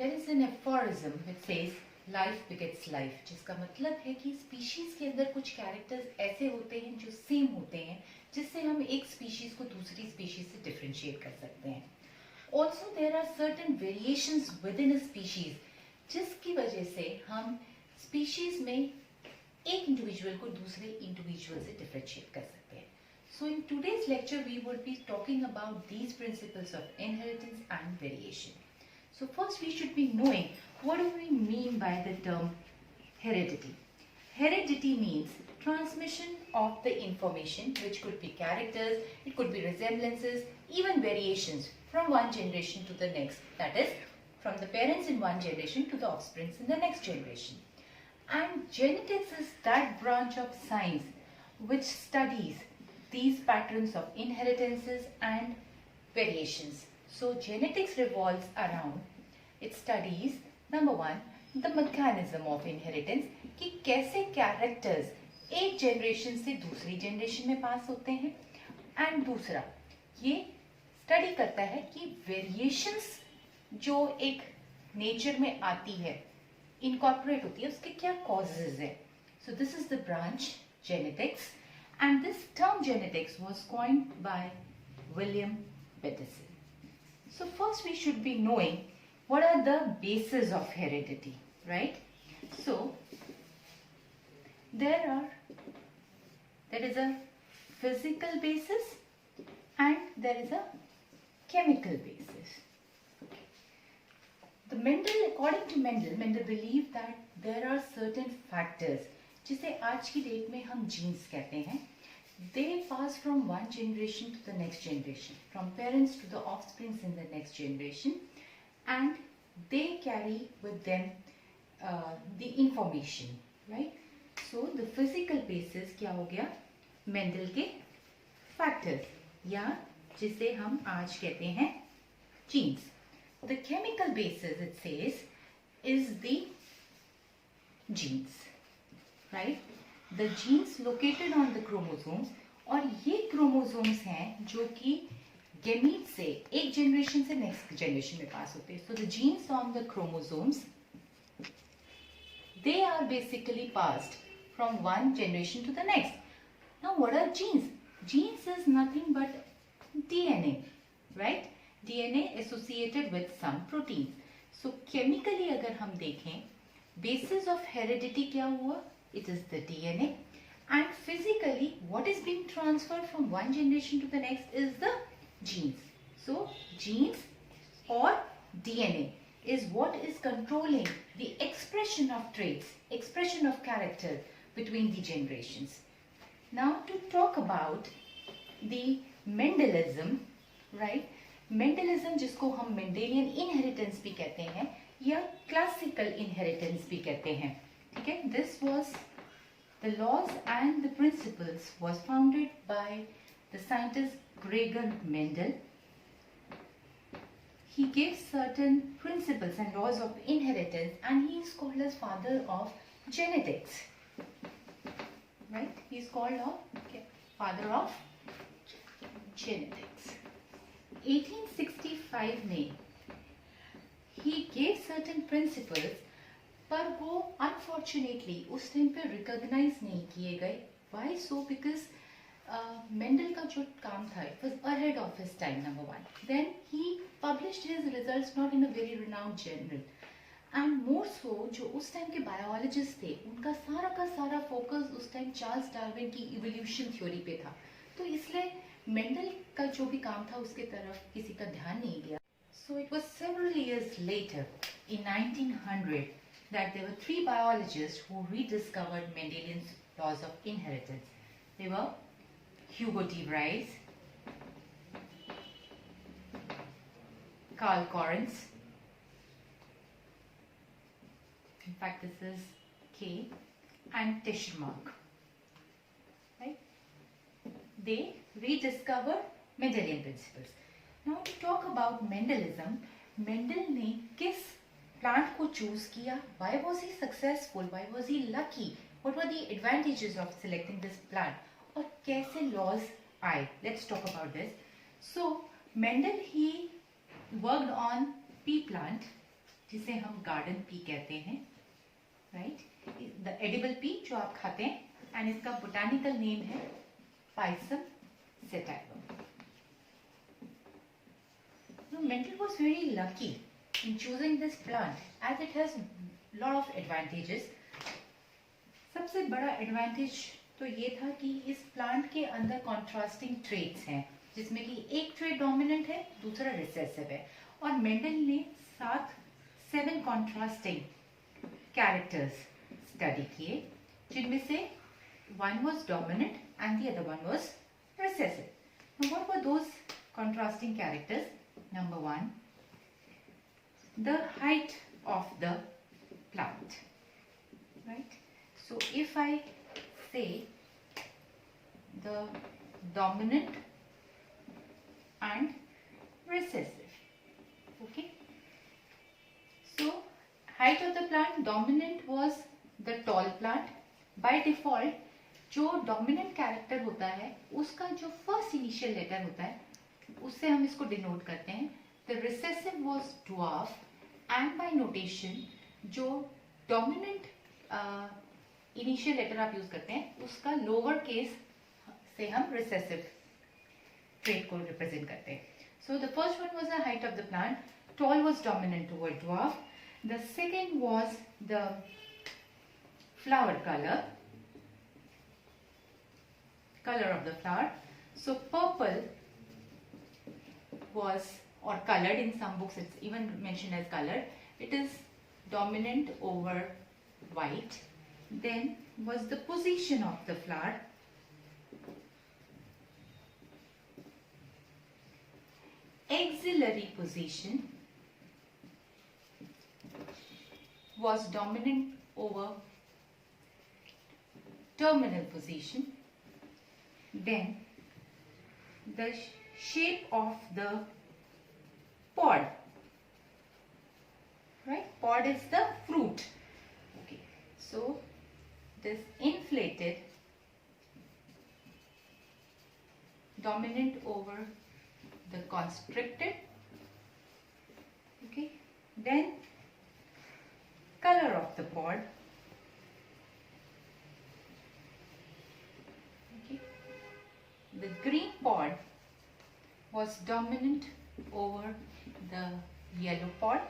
There is an aphorism which says life begets life, जिसका मतलब है कि स्पीशीज के अंदर कुछ कैरेक्टर्स ऐसे होते हैं जो सेम होते हैं, जिससे हम एक स्पीशीज को दूसरी स्पीशीज से डिफरेंशिएट कर सकते हैं. Also there are certain variations within a species, जिसकी वजह से हम स्पीशीज में एक इंडिविजुअल को दूसरे इंडिविजुअल से डिफरेंशिएट कर सकते हैं. So in today's lecture we would be talking about these principles of inheritance and variation. So first we should be knowing what do we mean by the term heredity. Heredity means transmission of the information, which could be characters, it could be resemblances, even variations from one generation to the next. That is, from the parents in one generation to the offsprings in the next generation. And genetics is that branch of science which studies these patterns of inheritances and variations. So genetics revolves around, it studies number one, the mechanism of inheritance, कि कैसे characters एक generation से दूसरी generation में पास होते हैं, and दूसरा ये study करता है कि variations जो एक nature में आती है, incorporate होती है, उसके क्या causes है. So this is the branch genetics, and this term genetics was coined by William Peterson. So first we should be knowing what are the bases of heredity, right? So there is a physical basis and there is a chemical basis. According to Mendel believed that there are certain factors जिसे आज की date में हम genes कहते हैं. They pass from one generation to the next generation, from parents to the offsprings in the next generation, and they carry with them the information, right? So the physical basis क्या हो गया? Mendel के factors, या जिसे हम आज कहते हैं genes. The chemical basis, it says, is the genes, right? The genes located on the chromosomes, और ये chromosomes हैं जो कि gametes से एक generation से next generation में pass होते हैं. So the genes on the chromosomes, they are basically passed from one generation to the next. Now what are genes? Genes is nothing but DNA, right? DNA associated with some proteins. So chemically अगर हम देखें, basis of heredity क्या हुआ? It is the DNA, and physically what is being transferred from one generation to the next is the genes. So genes or DNA is what is controlling the expression of traits, expression of character between the generations. Now to talk about the Mendelism, right? Mendelism जिसको हम Mendelian inheritance भी कहते हैं या classical inheritance भी कहते हैं. Okay, this was the laws and the principles was founded by the scientist Gregor Mendel. He gave certain principles and laws of inheritance, and he is called as father of genetics. Right? He is called father of genetics. 1865 में he gave certain principles, पर वो unfortunately उस time पे recognize नहीं किए गए. Why so? Because Mendel का जो काम था, it was ahead of his time, number one. Then he published his results not in a very renowned journal, and more so जो उस टाइम के biologists थे, उनका का सारा focus उस टाइम चार्ल्स डार्विन की evolution theory पे था. तो इसलिए Mendel का जो भी काम था उसके तरफ किसी का ध्यान नहीं गया. So it was several years later, in 1900, that there were three biologists who rediscovered Mendelian's laws of inheritance. They were Hugo de Vries, Carl Correns, in fact this is K, and Teschmark. Right? They rediscovered Mendelian principles. Now to talk about Mendelism, Mendel ने किस plant को choose किया? Why was he successful? Why was he lucky? What were the advantages of selecting this plant? और कैसे laws आए? Let's talk about this. So Mendel he worked on pea plant, जिसे हम garden pea कहते हैं, right, the edible P जो आप खाते हैं, एंड इसका बोटानिकल नेम है Pisum sativum. Mendel was very lucky in choosing this plant as it has lot of advantages. सबसे बड़ा एडवांटेज तो ये था कि इस प्लांट के अंदर कॉन्ट्रास्टिंग ट्रेट्स हैं, जिसमें कि एक ट्रेट डोमिनेंट है, दूसरा रिसेसिव है, और मेंडल ने 7 कॉन्ट्रास्टिंग कैरेक्टर्स स्टडी किए, जिनमें से one was dominant and the other one was recessive. Now what were those contrasting characters? Number 1, the height of the plant, right? So if I say the dominant and recessive, okay, so height of the plant, dominant was the tall plant. By default जो dominant character होता है उसका जो first initial letter होता है उससे हम इसको डिनोट करते हैं. The recessive was dwarf, and by notation जो डोमिनेंट इनिशियल लेटर आप यूज करते हैं उसका लोअर केस से हम रिसेसिव ट्रेट को रिप्रेजेंट करते हैं. So the first one was the height of the plant. Tall was dominant over dwarf. The second was the flower color of the flower. So purple was, or colored, in some books it's even mentioned as colored, it is dominant over white. Then was the position of the flower. Axillary position was dominant over terminal position. Then the shape of the pod, right? Pod is the fruit. Okay, so this inflated, dominant over the constricted. Okay, then color of the pod. The green pod was dominant over the yellow pod.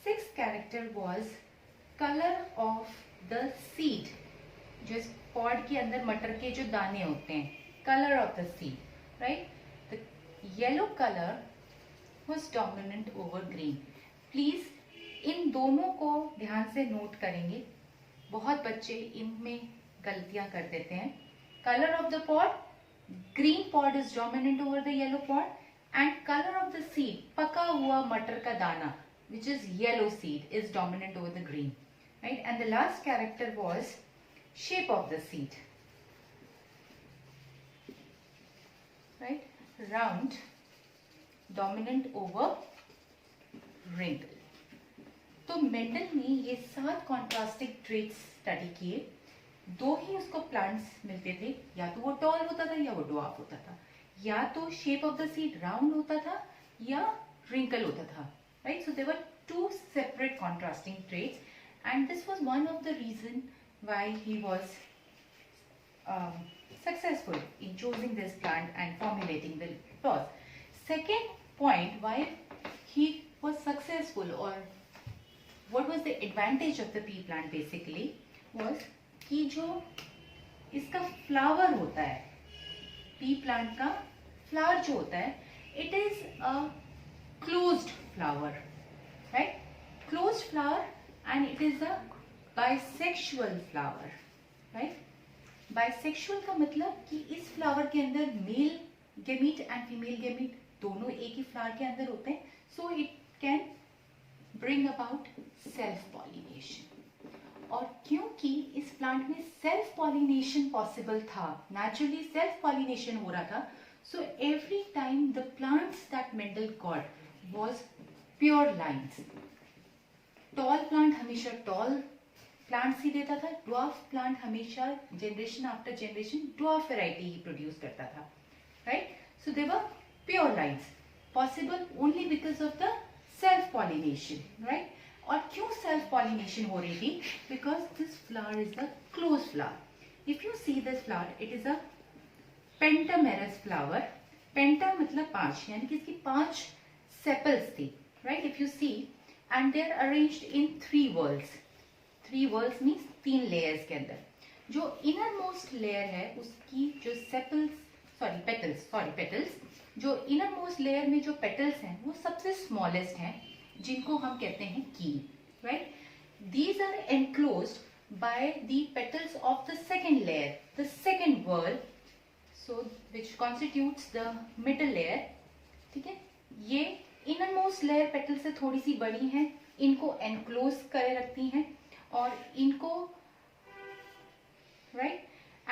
Sixth character was color of the seed. जो इस pod के अंदर मटर के जो दाने होते हैं, color of the seed, right? The yellow color was dominant over green. Please इन दोनों को ध्यान से नोट करेंगे. बहुत बच्चे इनमें गलतियां कर देते हैं. Color of the pod, green pod is dominant over the yellow pod, and color of the seed, पका हुआ मटर का दाना, which is yellow seed, is dominant over the green, right? And the last character was shape of the seed, right? Round, dominant over wrinkle. तो Mendel ने ये 7 contrasting traits study किए. 2 ही उसको प्लांट्स मिलते थे, या तो वो टॉल होता था या वो ड्वार्फ होता था, या तो shape of the seed round होता था या रिंकल होता था, right? So there were 2 separate contrasting traits, and this was one of the reason why he was successful in choosing this plant and formulating the laws. Second point why he was successful, or what was the advantage of the pea plant basically, was कि जो इसका flower होता है, P plant का flower जो होता है, it is a closed flower, right? Closed flower, and it is a bisexual flower, right? Bisexual का मतलब कि इस फ्लावर के अंदर male gamete and female gamete दोनों एक ही फ्लावर के अंदर होते हैं, so it can bring about self pollination. और क्योंकि इस प्लांट में सेल्फ पॉलिनेशन पॉसिबल था, नेचुरली सेल्फ पॉलिनेशन हो रहा था, so every time the plants that Mendel got was pure lines. Tall plant हमेशा टॉल प्लांट्स ही देता था, ड्वार्फ प्लांट हमेशा generation after generation dwarf variety ही प्रोड्यूस करता था, right? So they were pure lines, possible only because of the self pollination, right. और क्यों सेल्फ पॉलिनेशन हो रही थी? Because this flower is the close flower. If you see this flower, it is a pentamerous flower. Penta मतलब 5, यानी कि इसकी 5 sepals थी, right. If you see, and they are arranged in 3 whorls. 3 whorls means 3 layers के अंदर। जो inner most layer है उसकी जो पेटल्स, जो इनर मोस्ट लेयर में जो पेटल्स हैं वो सबसे स्मॉलेस्ट हैं, जिनको हम कहते हैं keel, right. These are enclosed by the petals of the second layer, the second whorl, so which constitutes the middle layer, ठीक है। ये इनर मोस्ट लेयर पेटल से थोड़ी सी बड़ी हैं, इनको एनक्लोज करे रखती हैं और इनको, right,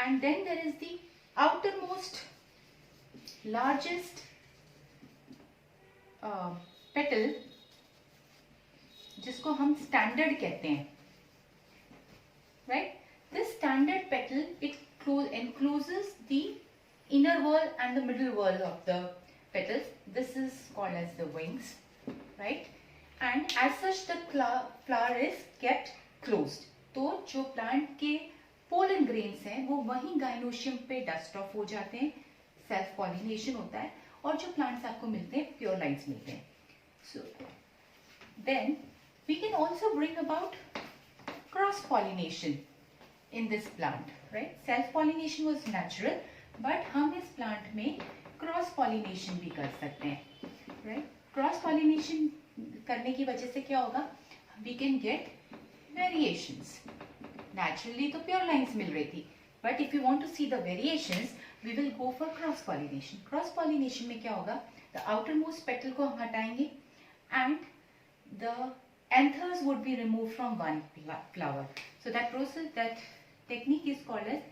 and then there is the outermost largest petal, जिसको हम स्टैंडर्ड कहते हैं, right. This standard petal, it encloses the inner wall and the middle wall of the petals. This is called as the wings, right, and as such the flower is kept closed. तो जो plant के pollen grains हैं वो वहीं gynoecium पे dust of हो जाते हैं, सेल्फ पॉलिनेशन होता है, और जो प्लांट्स आपको मिलते हैं प्योर लाइन्स मिलते हैं. So then we can also bring about cross pollination in this plant, right. Self pollination was natural, but हम इस प्लांट में क्रॉस पॉलिनेशन भी कर सकते हैं, राइट. क्रॉस पॉलिनेशन करने की वजह से क्या होगा, we can get variations. Naturally तो प्योर लाइन्स मिल रही थी, but if you want to see the variations we will go for cross pollination. Cross pollination में क्या होगा, द आउटर मोस्ट पेटल को हम हटाएंगे and the anthers would be removed from one flower. So that process, that technique is called as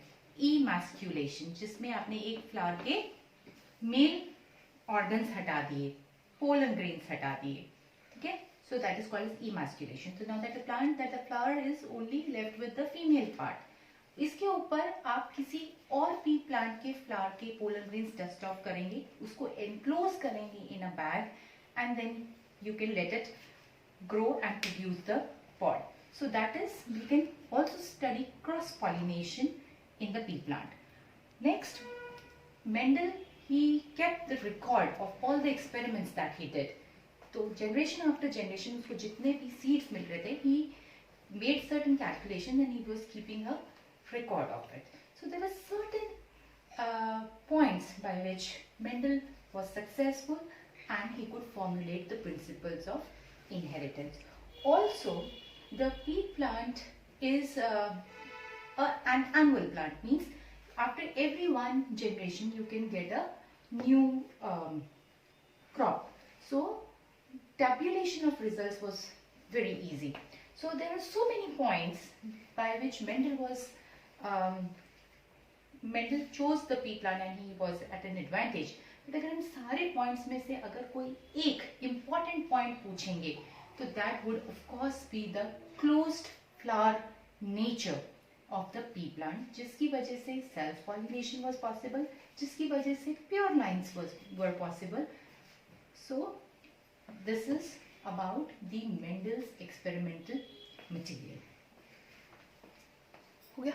emasculation, जिसमें आपने एक flower के मेल ऑर्गन्स हटा दिए, पोलन ग्रेन्स हटा दिए, ठीक है. So that is called as emasculation. So now that the plant, that the flower is only left with the female part. इसके ऊपर आप किसी और भी प्लांट के फ्लावर के पोलन ग्रेन्स डस्ट ऑफ करेंगे, उसको एनक्लोज करेंगे in a bag, and then you can let it grow and produce the pod. So that is, we can also study cross pollination in the pea plant. Next, Mendel, he kept the record of all the experiments that he did. तो generation after generation उसको जितने भी seeds मिल रहे थे, he made certain calculation and he was keeping a record of it. So there were certain points by which Mendel was successful and he could formulate the principles of inheritance. Also, the pea plant is an annual plant, means after every one generation you can get a new crop. So tabulation of results was very easy. So there are so many points by which Mendel chose the pea plant and he was at an advantage. But अगर हम सारे points में से अगर कोई एक important point पूछेंगे तो that would of course be the closed flower nature of the P plant, जिसकी वजह से सेल्फ पॉलिनेशन वाज पॉसिबल, जिसकी वजह से pure lines were possible. So this is about the Mendel's experimental material. हो गया.